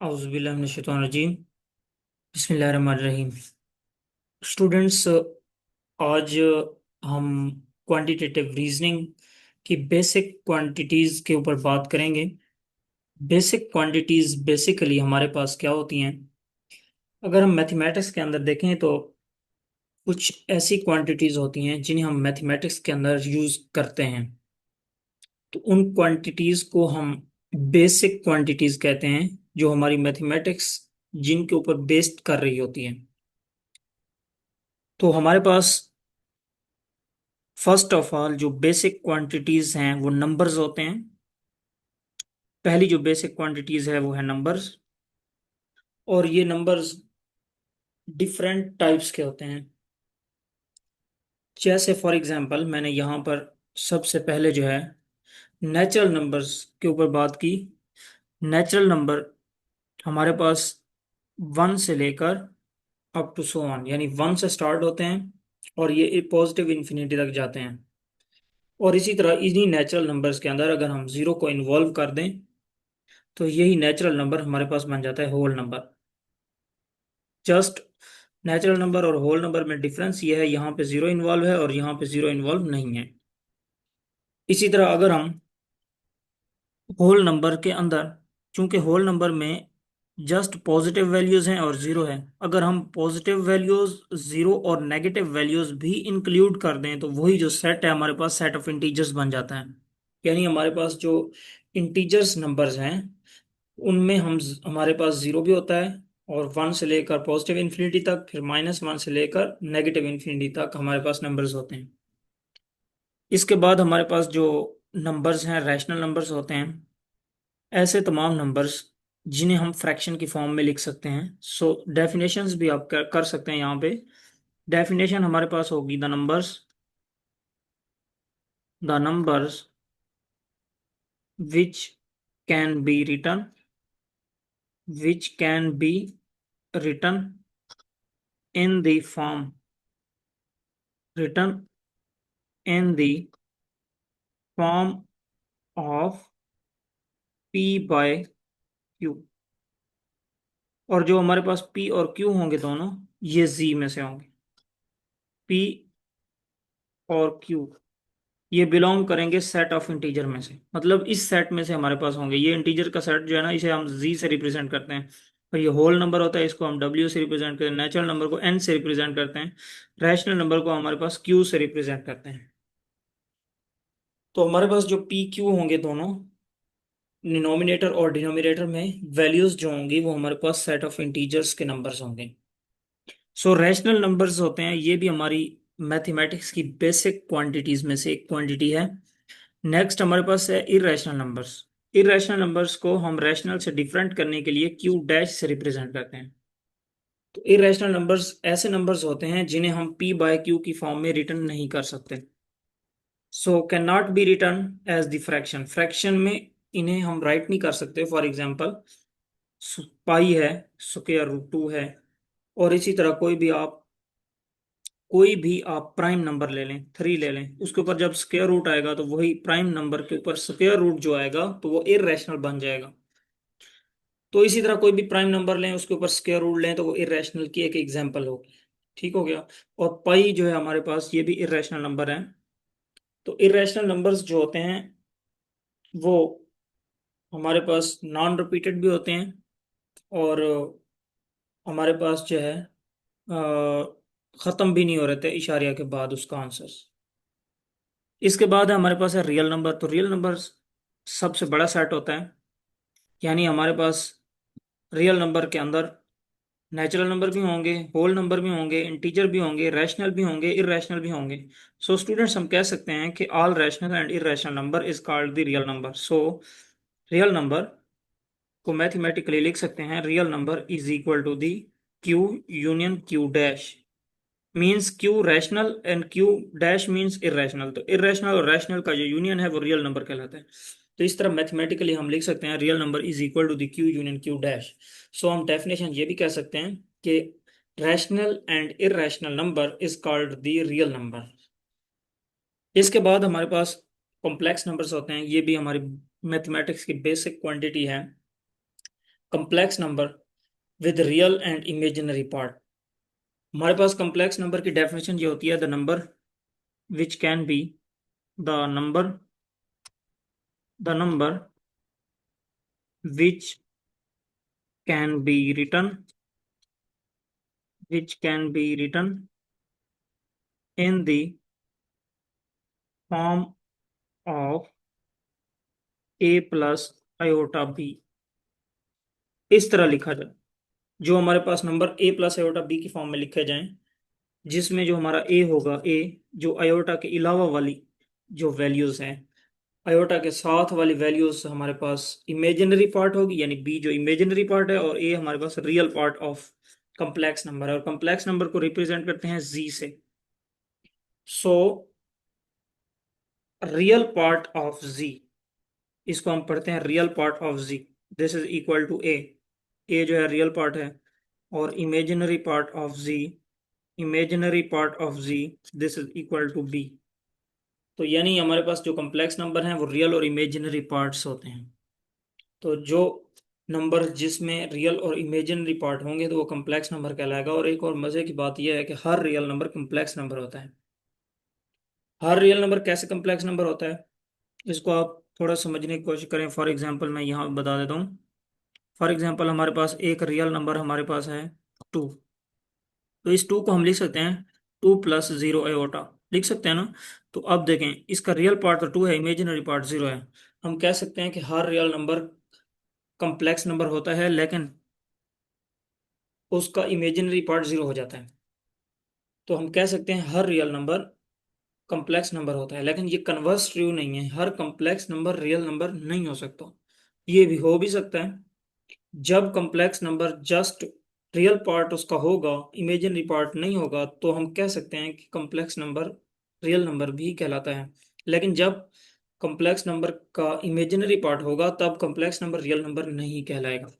औज़ुबिल्लाहिमिनश्शैतानिर्रजीम बिस्मिल्लाहिर्रहमानिर्रहीम। स्टूडेंट्स, आज हम क्वांटिटेटिव रीजनिंग की बेसिक क्वांटिटीज़ के ऊपर बात करेंगे। बेसिक क्वांटिटीज़ बेसिकली हमारे पास क्या होती हैं? अगर हम मैथमेटिक्स के अंदर देखें तो कुछ ऐसी क्वांटिटीज़ होती हैं जिन्हें हम मैथमेटिक्स के अंदर यूज़ करते हैं। तो उन क्वांटिटीज़ को हम बेसिक क्वांटिटीज़ कहते हैं, जो हमारी मैथमेटिक्स जिनके ऊपर बेस्ड कर रही होती है। तो हमारे पास फर्स्ट ऑफ ऑल जो बेसिक क्वांटिटीज हैं वो नंबर्स होते हैं। पहली जो बेसिक क्वांटिटीज है वो है नंबर्स, और ये नंबर्स डिफरेंट टाइप्स के होते हैं। जैसे फॉर एग्जांपल मैंने यहाँ पर सबसे पहले जो है नेचुरल नंबर्स के ऊपर बात की। नेचुरल नंबर हमारे पास वन से लेकर अप टू सो ऑन, यानी वन से स्टार्ट होते हैं और ये पॉजिटिव इन्फिनिटी तक जाते हैं। और इसी तरह इन्हीं नेचुरल नंबर्स के अंदर अगर हम जीरो को इन्वॉल्व कर दें तो यही नेचुरल नंबर हमारे पास बन जाता है whole number. Just natural number और होल नंबर में डिफरेंस ये है, यहाँ पे जीरो इन्वॉल्व है और यहाँ पे जीरो इन्वॉल्व नहीं है। इसी तरह अगर हम होल नंबर के अंदर, चूंकि होल नंबर में जस्ट पॉजिटिव वैल्यूज हैं और जीरो है, अगर हम पॉजिटिव वैल्यूज, जीरो और नेगेटिव वैल्यूज भी इंक्लूड कर दें तो वही जो सेट है हमारे पास सेट ऑफ इंटीजर्स बन जाता है। यानी हमारे पास जो इंटीजर्स नंबर्स हैं उनमें हम हमारे पास जीरो भी होता है, और वन से लेकर पॉजिटिव इन्फिनिटी तक, फिर माइनस वन से लेकर नेगेटिव इन्फिनिटी तक हमारे पास नंबर्स होते हैं। इसके बाद हमारे पास जो नंबर्स हैं रैशनल नंबर्स होते हैं। ऐसे तमाम नंबर्स जिन्हें हम फ्रैक्शन की फॉर्म में लिख सकते हैं। सो डेफिनेशंस भी आप कर सकते हैं। यहाँ पे डेफिनेशन हमारे पास होगी the numbers which can be return which can be return in the form written in the form of P by Q। और जो हमारे पास P और Q होंगे दोनों, ये Z में से होंगे। P और Q ये बिलोंग करेंगे सेट ऑफ इंटीजर में से, मतलब इस सेट में से हमारे पास होंगे। ये इंटीजर का सेट जो है ना, इसे हम Z से रिप्रेजेंट करते हैं। और ये होल नंबर होता है, इसको हम W से रिप्रेजेंट करते हैं। नेचुरल नंबर को N से रिप्रेजेंट करते हैं। रैशनल नंबर को हमारे पास Q से रिप्रेजेंट करते हैं। तो हमारे पास जो P Q होंगे दोनों, डिनोमिनेटर और डिनोमिनेटर में वैल्यूज जो होंगी वो हमारे पास सेट ऑफ इंटीजर्स के नंबर्स होंगे। सो रैशनल नंबर्स होते हैं, ये भी हमारी मैथमेटिक्स की बेसिक क्वांटिटीज में से एक क्वांटिटी है। नेक्स्ट हमारे पास है इरेशनल नंबर्स। इरेशनल नंबर्स को हम रैशनल से डिफरेंट करने के लिए क्यू डैश से रिप्रेजेंट करते हैं। तो इरेशनल नंबर्स ऐसे नंबर्स होते हैं जिन्हें हम पी बाय क्यू की फॉर्म में रिटर्न नहीं कर सकते। So can not be return as the fraction. Fraction में इन्हें हम राइट नहीं कर सकते। फॉर एग्जाम्पल पाई है, स्क्वायर रूट टू है, और इसी तरह कोई भी आप प्राइम नंबर ले लें, थ्री ले लें, उसके ऊपर जब स्क्वायर रूट आएगा तो वही प्राइम नंबर के ऊपर स्क्वायर रूट जो आएगा तो वो इररेशनल बन जाएगा। तो इसी तरह कोई भी प्राइम नंबर लें, उसके ऊपर स्क्वायर रूट लें, तो वो इररेशनल की एक एग्जांपल होगी। ठीक हो गया। और पाई जो है हमारे पास, ये भी इररेशनल नंबर है। तो इररेशनल नंबर्स जो होते हैं वो हमारे पास नॉन रिपीटेड भी होते हैं, और हमारे पास जो है ख़त्म भी नहीं हो रहे थे इशारिया के बाद उसका आंसर। इसके बाद हमारे पास है रियल नंबर। तो रियल नंबर सबसे बड़ा सेट होता है, यानी हमारे पास रियल नंबर के अंदर नेचुरल नंबर भी होंगे, होल नंबर भी होंगे, इंटीजर भी होंगे, रैशनल भी होंगे, इरेशनल भी होंगे। सो स्टूडेंट्स, हम कह सकते हैं कि all rational and irrational number is called the real number. So real number को मैथमेटिकली लिख सकते हैं, real number is equal to the Q union Q dash. Means Q rational and Q dash means irrational. तो irrational और rational का जो union है वो रियल नंबर कहलाता है। तो इस तरह मैथमेटिकली हम लिख सकते हैं real number is equal to the Q union Q dash. So हम डेफिनेशन ये भी कह सकते हैं कि rational and irrational number is called the real number. इसके बाद हमारे पास कॉम्प्लेक्स नंबर्स होते हैं, ये भी हमारी मैथमेटिक्स की बेसिक क्वांटिटी है। complex number with real and imaginary part. हमारे पास complex number की definition ये होती है the number which can be the number which can be written in the form of a plus iota b. इस तरह लिखा जाए, जो हमारे पास number a plus iota b की फॉर्म में लिखे जाएं, जिसमें जो हमारा a होगा, a जो आयोटा के अलावा वाली जो वैल्यूज हैं, आयोटा के साथ वाली वैल्यूज हमारे पास इमेजिनरी पार्ट होगी, यानी b जो इमेजिनरी पार्ट है, और a हमारे पास real part of complex number है, और कम्प्लेक्स नंबर को रिप्रेजेंट करते हैं z से. So real part of z, इसको हम पढ़ते हैं real part of z, this is equal to a जो है रियल पार्ट है, और imaginary part of z this is equal to b. तो यानी हमारे पास जो कम्प्लेक्स नंबर हैं वो रियल और इमेजिनरी पार्ट्स होते हैं. तो जो नंबर जिसमें रियल और इमेजिनरी पार्ट होंगे तो वो कम्प्लेक्स नंबर कहलाएगा. और एक और मजे की बात यह है कि हर रियल नंबर कम्प्लेक्स नंबर होता है. हर रियल नंबर कैसे कम्प्लेक्स नंबर होता है, इसको आप थोड़ा समझने की कोशिश करें. फॉर एग्जांपल मैं यहाँ बता देता हूँ. फॉर एग्जांपल हमारे पास एक रियल नंबर हमारे पास है 2. तो इस 2 को हम लिख सकते हैं 2 + 0 आयोटा, लिख सकते हैं ना. तो अब देखें, इसका रियल पार्ट तो 2 है, इमेजिनरी पार्ट 0 है. हम कह सकते हैं कि हर रियल नंबर कम्प्लेक्स नंबर होता है, लेकिन उसका इमेजिनरी पार्ट 0 हो जाता है. तो हम कह सकते हैं हर रियल नंबर कम्प्लेक्स नंबर होता है, लेकिन ये कन्वर्स ट्रू नहीं है. हर कम्प्लेक्स नंबर रियल नंबर नहीं हो सकता. ये भी हो भी सकता है, जब complex number just real part उसका होगा, इमेजिनरी पार्ट नहीं होगा, तो हम कह सकते हैं कि कम्प्लेक्स नंबर रियल नंबर भी कहलाता है. लेकिन जब कम्प्लेक्स नंबर का इमेजिनरी पार्ट होगा तब कम्प्लेक्स नंबर रियल नंबर नहीं कहलाएगा.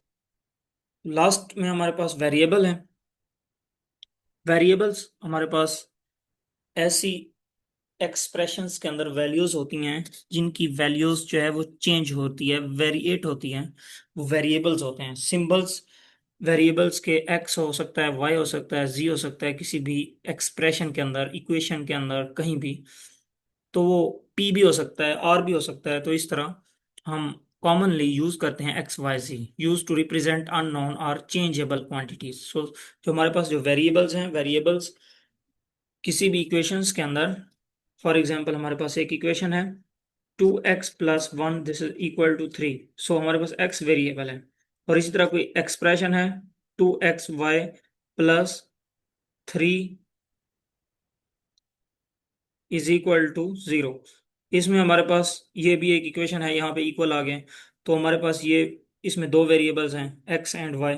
लास्ट में हमारे पास वेरिएबल है. वेरिएबल्स हमारे पास ऐसी एक्सप्रेशंस के अंदर वैल्यूज होती हैं जिनकी वैल्यूज जो है वो चेंज होती है, वेरिएट होती हैं, वो वेरिएबल्स होते हैं. सिंबल्स वेरिएबल्स के एक्स हो सकता है, वाई हो सकता है, जी हो सकता है, किसी भी एक्सप्रेशन के अंदर, इक्वेशन के अंदर कहीं भी. तो वो पी भी हो सकता है, आर भी हो सकता है. तो इस तरह हम कॉमनली यूज करते हैं X Y Z use to represent unknown और चेंजेबल क्वांटिटीज. सो जो हमारे पास जो वेरिएबल्स हैं, वेरिएबल्स किसी भी इक्वेशंस के अंदर, फॉर एग्जांपल हमारे पास एक इक्वेशन है 2x + 1 this is equal to 3. So हमारे पास x वेरिएबल है. और इसी तरह कोई एक्सप्रेशन है 2xy + 3 इज इक्वल टू 0. इसमें हमारे पास ये भी एक इक्वेशन है, यहाँ पे इक्वल आ गए. तो हमारे पास ये इसमें दो वेरिएबल्स हैं x एंड y.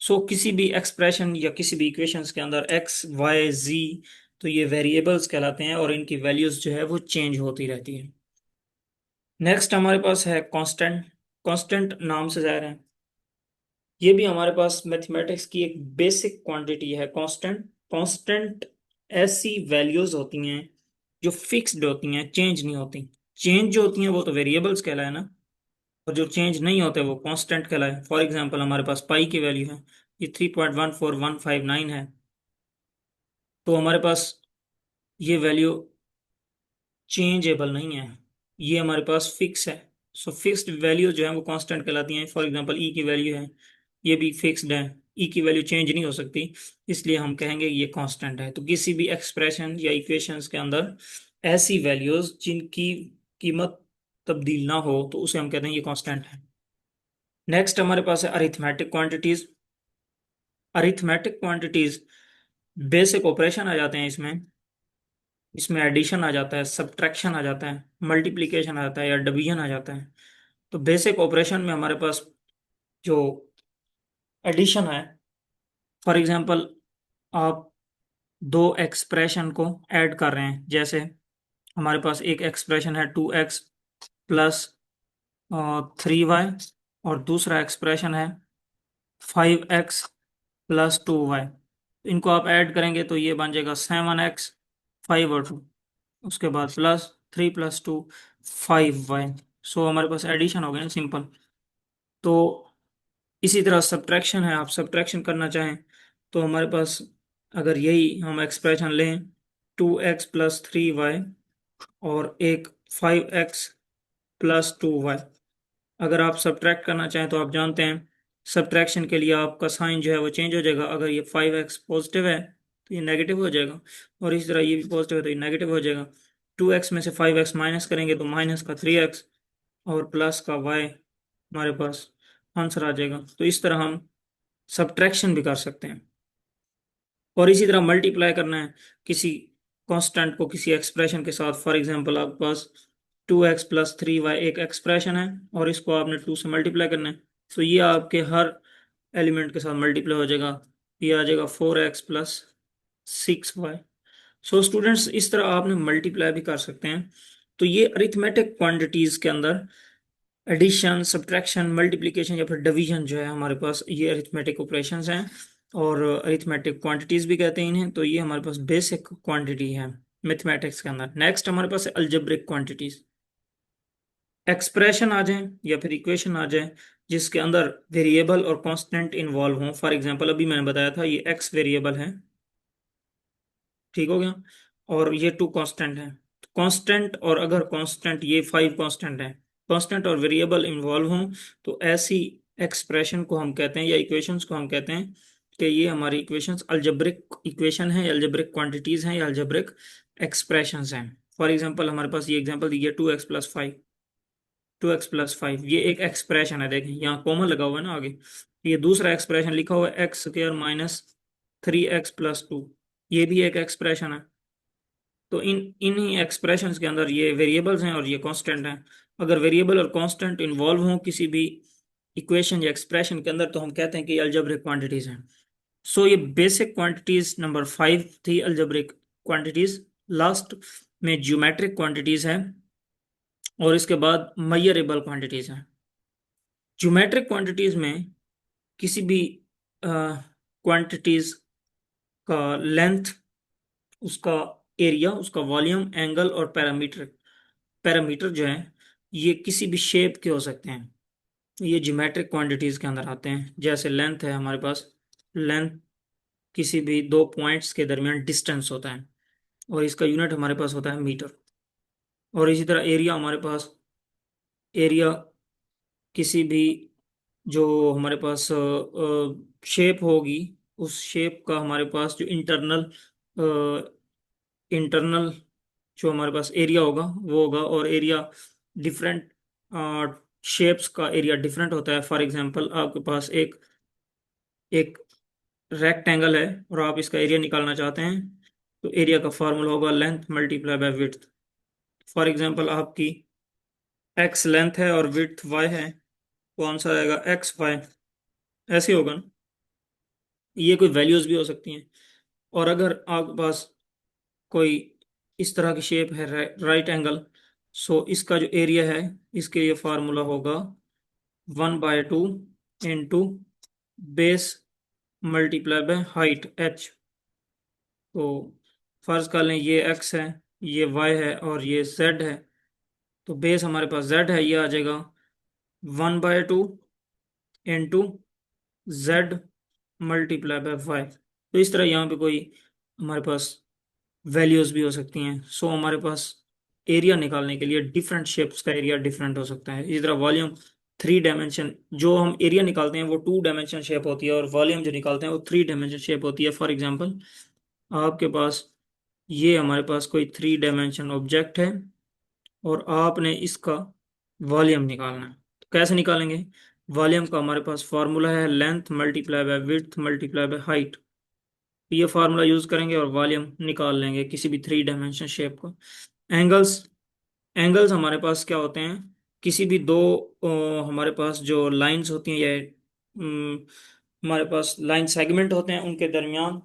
सो किसी भी एक्सप्रेशन या किसी भी इक्वेशंस के अंदर x y z, तो ये वेरिएबल्स कहलाते हैं और इनकी वैल्यूज जो है वो चेंज होती रहती है. नेक्स्ट हमारे पास है कांस्टेंट. कांस्टेंट नाम से जाहिर है, ये भी हमारे पास मैथमेटिक्स की एक बेसिक क्वांटिटी है. कांस्टेंट कांस्टेंट ऐसी वैल्यूज होती हैं जो फिक्स्ड होती हैं, चेंज नहीं होती. चेंज जो होती हैं वो तो वेरिएबल्स कहलाए ना, और जो चेंज नहीं होते वो कांस्टेंट कहलाए. फॉर एग्जांपल हमारे पास पाई की वैल्यू है, ये 3.14159 है. तो हमारे पास ये वैल्यू चेंजेबल नहीं है, ये हमारे पास फिक्स है. सो फिक्स्ड वैल्यू जो है वो कांस्टेंट कहलाती हैं. फॉर एग्जांपल ई की वैल्यू है, ये भी फिक्स्ड है, ई की वैल्यू चेंज नहीं हो सकती, इसलिए हम कहेंगे ये कांस्टेंट है. तो किसी भी एक्सप्रेशन या इक्वेशंस के अंदर ऐसी वैल्यूज जिनकी कीमत तब्दील ना हो तो उसे हम कहते हैं ये कांस्टेंट है. नेक्स्ट हमारे पास है arithmetic quantities. Arithmetic quantities basic operation आ जाते हैं इसमें. इसमें एडिशन आ जाता है, सब्ट्रैक्शन आ जाता है, मल्टीप्लिकेशन आ जाता है, या डिवीजन आ जाता है. तो बेसिक ऑपरेशन में हमारे पास जो एडिशन है, फॉर एग्जांपल आप दो एक्सप्रेशन को ऐड कर रहे हैं. जैसे हमारे पास एक एक्सप्रेशन है 2x + 3y, और दूसरा एक्सप्रेशन है 5x + 2y. इनको आप ऐड करेंगे तो ये बन जाएगा 7x, 5 और 2, उसके बाद +3 + 2 5y. सो हमारे पास एडिशन हो गया सिंपल. तो इसी तरह सब्ट्रैक्शन है, आप सब्ट्रैक्शन करना चाहें तो हमारे पास अगर यही हम एक्सप्रेशन लें, 2x + 3y और एक 5x + 2y, अगर आप सब्ट्रैक्ट करना चाहें तो आप जानते हैं सब्ट्रैक्शन के लिए आपका साइन जो है वो चेंज हो जाएगा। अगर ये 5x पॉजिटिव है तो ये नेगेटिव हो जाएगा, और इस तरह ये भी पॉजिटिव है तो ये नेगेटिव हो जाएगा। 2x में से 5x माइनस करेंगे तो माइनस का 3x और प्लस का y, हमारे पास आंसर आ जाएगा। तो इस तरह हम सब्ट्रैक्शन भी कर सकते हैं। और इसी तरह मल्टीप्लाई करना है किसी कांस्टेंट को किसी एक्सप्रेशन के साथ। फॉर एग्जांपल आपके पास 2x + 3y एक एक्सप्रेशन है और इसको आपने 2 से मल्टीप्लाई करना है, तो ये आपके हर एलिमेंट के साथ मल्टीप्लाई हो जाएगा। ये आ जाएगा 4x + 6y। सो स्टूडेंट्स, इस तरह आपने मल्टीप्लाई भी कर सकते हैं। तो ये अरिथमेटिक क्वांटिटीज के अंदर एडिशन, सब्ट्रैक्शन, मल्टीप्लिकेशन या फिर डिवीजन जो है हमारे पास, ये अरिथमेटिक ऑपरेशंस हैं और अरिथमेटिक क्वांटिटीज भी कहते हैं इन्हें। तो ये हमारे पास बेसिक क्वांटिटी है मैथमेटिक्स के अंदर। नेक्स्ट हमारे पास है अलजेब्रिक क्वांटिटीज। एक्सप्रेशन आ जाए या फिर इक्वेशन आ जाए जिसके अंदर वेरिएबल और कांस्टेंट इन्वॉल्व हों। फॉर एग्जांपल अभी मैंने बताया था ये एक्स वेरिएबल है, ठीक हो गया, और ये 2 कांस्टेंट है। कांस्टेंट, और अगर कांस्टेंट ये 5 कांस्टेंट है, कांस्टेंट और वेरिएबल इन्वॉल्व हों, तो ऐसी एक्सप्रेशन को हम कहते हैं या इक्वेशंस को हम कहते हैं कि ये हमारी इक्वेशंस अलजेब्रिक इक्वेशन है, या अलजेब्रिक क्वांटिटीज हैं, या अलजेब्रिक एक्सप्रेशंस हैं। फॉर एग्जांपल हमारे पास ये एग्जांपल दी है 2x + 5। 2x + 5 ये एक एक्सप्रेशन है, देखें यहाँ कॉमन लगा हुआ है ना आगे। ये दूसरा एक्सप्रेशन लिखा हुआ है x² - 3x + 2, ये भी एक एक्सप्रेशन है। तो इन्हीं एक्सप्रेशंस के अंदर ये वेरिएबल्स हैं और ये कांस्टेंट हैं। अगर वेरिएबल और कांस्टेंट इन्वॉल्व हों किसी भी इक्वेशन या एक्सप्रेशन के अंदर तो हम कहते हैं कि ये अलजेब्रिक क्वांटिटीज हैं। सो ये बेसिक क्वांटिटीज नंबर 5 थी, अलजेब्रिक क्वांटिटीज। लास्ट में ज्योमेट्रिक क्वांटिटीज है और इसके बाद मेजरेबल क्वांटिटीज हैं। ज्योमेट्रिक क्वांटिटीज में किसी भी क्वांटिटीज का लेंथ, उसका एरिया, उसका वॉल्यूम, एंगल और पैरामीटर, पैरामीटर जो है ये किसी भी शेप के हो सकते हैं। ये ज्योमेट्रिक क्वांटिटीज के अंदर आते हैं। जैसे लेंथ है हमारे पास, लेंथ किसी भी दो पॉइंट्स के दरमियान डिस्टेंस होता है और इसका यूनिट हमारे पास होता है मीटर। और इसी तरह एरिया हमारे पास, एरिया किसी भी जो हमारे पास शेप होगी, उस शेप का हमारे पास जो इंटरनल जो हमारे पास एरिया होगा वो होगा। और एरिया डिफरेंट शेप्स का एरिया डिफरेंट होता है। फॉर एग्जांपल आपके पास एक एक रेक्टेंगल है और आप इसका एरिया निकालना चाहते हैं, तो एरिया का फार्मूला होगा length multiply by width. For example आपकी एक्स लेंथ है और विड्थ वाई है, तो आंसर आएगा XY। ऐसे होगा ना, ये कोई वैल्यूज भी हो सकती हैं। और अगर आपके पास कोई इस तरह की शेप है, राइट एंगल, सो इसका जो एरिया है, इसके ये फार्मूला होगा 1/2 into base multiply by height H। तो फर्ज कर लें ये x है, ये y है और ये z है। तो बेस हमारे पास z है, ये आ जाएगा 1/2 into z multiply by Y. तो इस तरह यहाँ पे कोई हमारे पास वैल्यूज भी हो सकती हैं। सो हमारे पास एरिया निकालने के लिए डिफरेंट शेप्स का एरिया डिफरेंट हो सकता है। इसी तरह वॉल्यूम, 3 डायमेंशन, जो हम एरिया निकालते हैं वो 2 डायमेंशन शेप होती है और वॉल्यूम जो निकालते हैं वो 3 डायमेंशन शेप होती है। फॉर एग्जाम्पल आपके पास ये हमारे पास कोई 3 डायमेंशन ऑब्जेक्ट है और आपने इसका वॉल्यूम निकालना है, तो कैसे निकालेंगे? वॉल्यूम का हमारे पास फॉर्मूला है length multiply by width multiply by height. ये फार्मूला यूज करेंगे और वॉल्यूम निकाल लेंगे किसी भी 3 डायमेंशन शेप का। एंगल्स, एंगल्स हमारे पास क्या होते हैं? किसी भी दो हमारे पास जो लाइंस होती हैं या अम, हमारे पास लाइन सेगमेंट होते हैं उनके दरमियान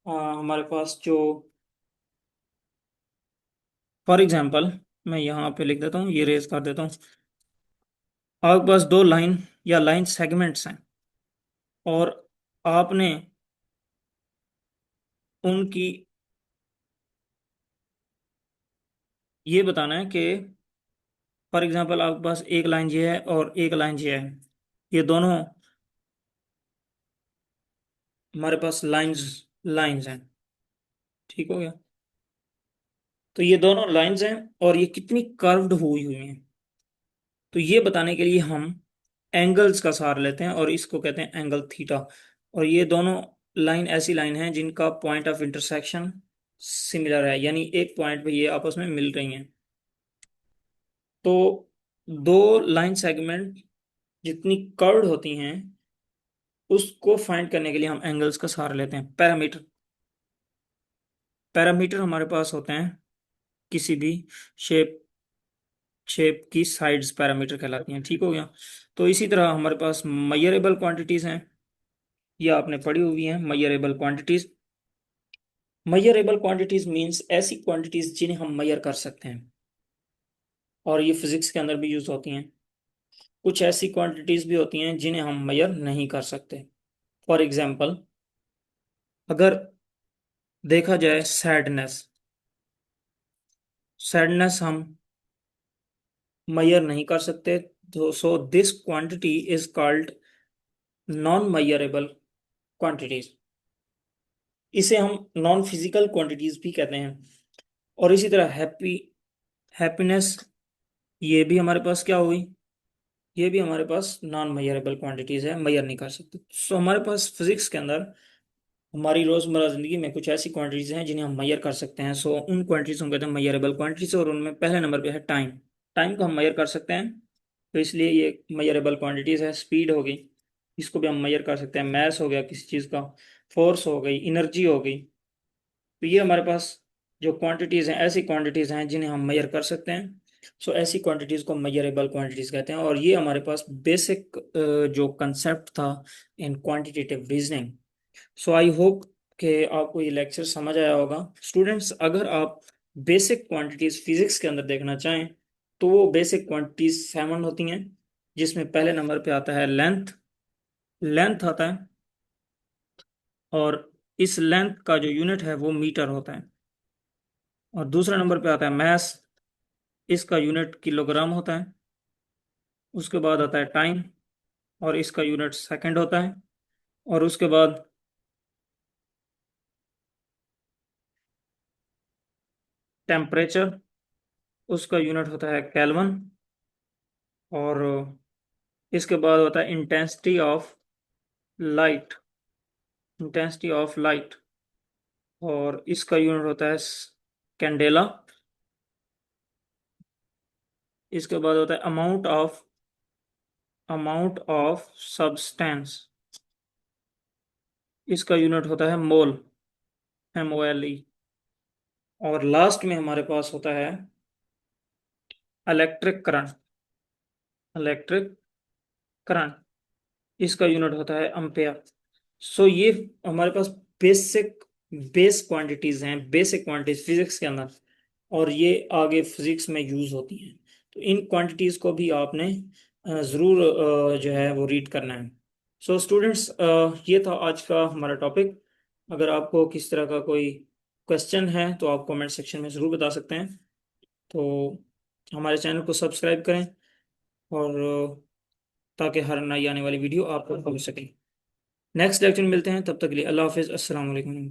हमारे पास जो, फॉर एग्जांपल मैं यहाँ पे लिख देता हूँ, ये रेज कर देता हूँ। आपके पास दो लाइन या लाइन सेगमेंट्स हैं और आपने उनकी ये बताना है कि फॉर एग्जांपल आपके पास एक लाइन ये है और एक लाइन ये है, ये दोनों हमारे पास लाइंस लाइंस हैं। ठीक हो गया। तो ये दोनों लाइंस हैं और ये कितनी कर्व्ड हुई हुई हैं, तो ये बताने के लिए हम एंगल्स का सहारा लेते हैं और इसको कहते हैं एंगल थीटा। और ये दोनों लाइन ऐसी लाइन हैं जिनका पॉइंट ऑफ इंटरसेक्शन सिमिलर है, यानी एक पॉइंट पे ये आपस में मिल रही हैं। तो दो लाइन सेगमेंट जितनी कर्व्ड होती हैं उसको फाइंड करने के लिए हम एंगल्स का सहारा लेते हैं। पैरामीटर, पैरामीटर हमारे पास होते हैं किसी भी शेप शेप की साइड्स पैरामीटर कहलाती हैं। ठीक हो गया। तो इसी तरह हमारे पास मेजरेबल क्वांटिटीज हैं, ये आपने पढ़ी हुई हैं measurable quantities. Measurable quantities means ऐसी क्वांटिटीज जिन्हें हम मेजर कर सकते हैं, और ये फिजिक्स के अंदर भी यूज होती हैं। कुछ ऐसी क्वांटिटीज भी होती हैं जिन्हें हम मेजर नहीं कर सकते। फॉर एग्जाम्पल, अगर देखा जाए सैडनेस, सैडनेस हम मेजर नहीं कर सकते, तो so this quantity is called non measurable quantities. इसे हम नॉन फिजिकल क्वांटिटीज भी कहते हैं। और इसी तरह हैप्पीनेस, ये भी हमारे पास क्या हुई, ये भी हमारे पास नॉन मेजरेबल क्वांटिटीज है, मेजर नहीं कर सकते। सो हमारे पास फिजिक्स के अंदर हमारी रोजमर्रा जिंदगी में कुछ ऐसी क्वांटिटीज हैं जिन्हें हम मेजर कर सकते हैं। सो उन क्वांटिटीज को कहते हैं मेजरेबल क्वांटिटीज, और उनमें पहले नंबर पे है टाइम। टाइम को हम मेजर कर सकते हैं, तो इसलिए ये मेजरेबल क्वांटिटीज है। स्पीड हो गई, इसको भी हम मेजर कर सकते हैं। मैस हो गया किसी चीज का, फोर्स हो गई, एनर्जी हो गई। तो ये हमारे पास जो क्वांटिटीज हैं ऐसी क्वांटिटीज हैं जिन्हें हम मेजर कर सकते हैं। सो ऐसी क्वांटिटीज को मेजरेबल क्वांटिटीज कहते हैं। और ये हमारे पास बेसिक जो कंसेप्ट था इन quantitative reasoning. So I hope कि आपको ये लेक्चर समझ आया होगा। स्टूडेंट्स, अगर आप बेसिक क्वांटिटीज फिजिक्स के अंदर देखना चाहें तो वो बेसिक क्वांटिटीज 7 होती हैं, जिसमें पहले नंबर पे आता है लेंथ। लेंथ आता है, और इस लेंथ का जो यूनिट है वो मीटर होता है। और दूसरा नंबर पे आता है मैस, इसका यूनिट किलोग्राम होता है। उसके बाद आता है टाइम, और इसका यूनिट सेकंड होता है। और उसके बाद टेम्परेचर, उसका यूनिट होता है केल्विन। और इसके बाद होता है लाइट इंटेंसिटी ऑफ लाइट, और इसका यूनिट होता है कैंडेला। इसके बाद होता है अमाउंट ऑफ सब्सटेंस, इसका यूनिट होता है मोल, MOLE। और लास्ट में हमारे पास होता है इलेक्ट्रिक करंट, इलेक्ट्रिक करंट, इसका यूनिट होता है अम्पेयर। सो ये हमारे पास बेसिक बेस क्वांटिटीज हैं, बेसिक क्वांटिटीज फिजिक्स के अंदर, और ये आगे फिजिक्स में यूज होती हैं। तो इन क्वांटिटीज को भी आपने ज़रूर जो है वो रीड करना है। सो स्टूडेंट्स, ये था आज का हमारा टॉपिक। अगर आपको किस तरह का कोई क्वेश्चन है तो आप कमेंट सेक्शन में ज़रूर बता सकते हैं। तो हमारे चैनल को सब्सक्राइब करें, और ताकि हर नई आने वाली वीडियो आपको पहुंच सके। नेक्स्ट लेक्चर में मिलते हैं, तब तक के लिए अल्लाह हाफिज़, अस्सलाम वालेकुम।